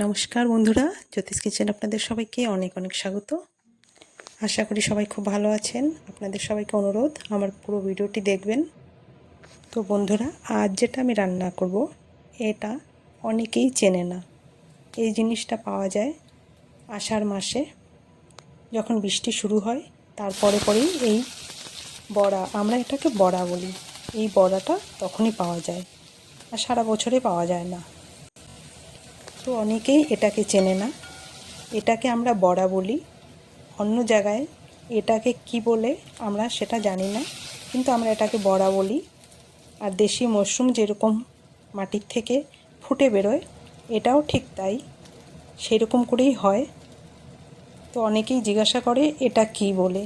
নমস্কার বন্ধুরা, জ্যোতিষ কিচেন আপনাদের সবাইকে অনেক অনেক স্বাগত। আশা করি সবাই খুব ভালো আছেন। আপনাদের সবাইকে অনুরোধ আমার পুরো ভিডিওটি দেখবেন। তো বন্ধুরা, আজ যেটা আমি রান্না করব এটা অনেকেই চেনে না। এই জিনিসটা পাওয়া যায় আষাঢ় মাসে, যখন বৃষ্টি শুরু হয় তারপরে পরেই এই বড়া, আমরা এটাকে বড়া বলি, এই বড়াটা তখনই পাওয়া যায় আর সারা বছরে পাওয়া যায় না। তো অনেকেই এটাকে চেনে না। এটাকে আমরা বড়া বলি, অন্য জায়গায় এটাকে কি বলে আমরা সেটা জানি না, কিন্তু আমরা এটাকে বড়া বলি। আর দেশি মাশরুম যেরকম মাটির থেকে ফুটে বেরোয়, এটাও ঠিক তাই, সেরকম করেই হয়। তো অনেকেই জিজ্ঞাসা করে এটা কি বলে,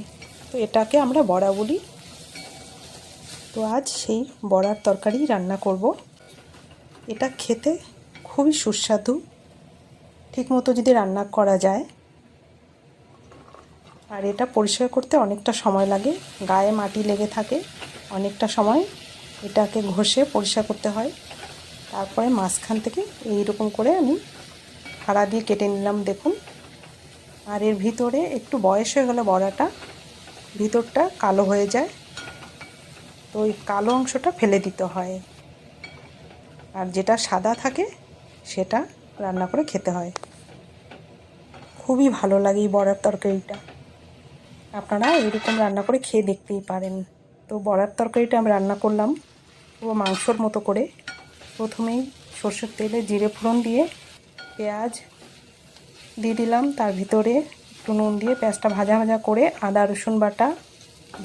তো এটাকে আমরা বড়া বলি। তো আজ সেই বড়ার তরকারি রান্না করব। এটা খেতে খুবই সুস্বাদু, ঠিকমতো যদি রান্না করা যায়। আর এটা পরিষ্কার করতে অনেকটা সময় লাগে, গায়ে মাটি লেগে থাকে, অনেকটা সময় এটাকে ঘষে পরিষ্কার করতে হয়। তারপরে মাঝখান থেকে এইরকম করে আমি ফাড়া দিয়ে কেটে নিলাম, দেখুন। আর এর ভিতরে একটু বয়স হয়ে গেলে বড়াটা ভিতরটা কালো হয়ে যায়, তো ওই কালো অংশটা ফেলে দিতে হয়, আর যেটা সাদা থাকে সেটা রান্না করে খেতে হয়। খুবই ভালো লাগে এই বড়ার তরকারিটা, আপনারা এরকম রান্না করে খেয়ে দেখতেই পারেন। তো বড়ার তরকারিটা আমি রান্না করলাম পুরো মাংসর মতো করে। প্রথমেই সরষের তেলে জিরে ফোড়ন দিয়ে পেঁয়াজ দিয়ে দিলাম, তার ভিতরে একটু নুন দিয়ে পেঁয়াজটা ভাজা ভাজা করে আদা রসুন বাটা,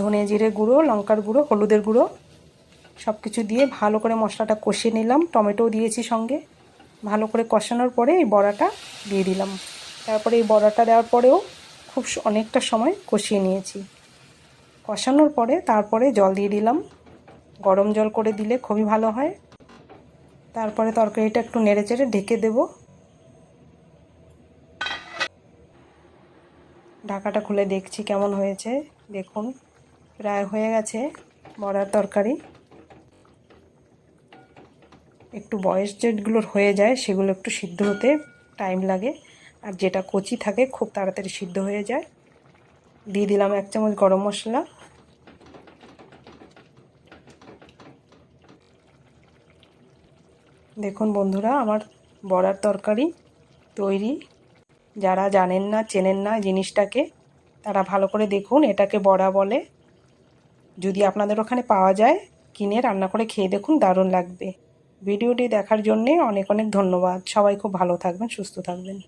ধনে জিরে গুঁড়ো, লঙ্কার গুঁড়ো, হলুদের গুঁড়ো সব কিছু দিয়ে ভালো করে মশলাটা কষিয়ে নিলাম। টমেটোও দিয়েছি সঙ্গে। ভালো করে কষানোর পরে এই বড়াটা দিয়ে দিলাম। তারপরে এই বড়াটা দেওয়ার পরেও অনেকটা সময় কষিয়ে নিয়েছি। কষানোর পরে তারপরে জল দিয়ে দিলাম, গরম জল করে দিলে খুবই ভালো হয়। তারপরে তরকারিটা একটু নেড়েচেড়ে ঢেকে দেব। ঢাকাটা খুলে দেখছি কেমন হয়েছে। দেখুন, প্রায় হয়ে গেছে বড়ার তরকারি। একটু বয়স যেগুলোর হয়ে যায় সেগুলো একটু সিদ্ধ হতে টাইম লাগে, আর যেটা কচি থাকে খুব তাড়াতাড়ি সিদ্ধ হয়ে যায়। দিয়ে দিলাম 1 চামচ গরম মশলা। দেখুন বন্ধুরা, আমার বড়ার তরকারি তৈরি। যারা জানেন না, চেনেন না জিনিসটাকে, তারা ভালো করে দেখুন, এটাকে বড়া বলে। যদি আপনাদের ওখানে পাওয়া যায়, কিনে রান্না করে খেয়ে দেখুন, দারুণ লাগবে। ভিডিওটি দেখার জন্যে অনেক অনেক ধন্যবাদ। সবাই খুব ভালো থাকবেন, সুস্থ থাকবেন।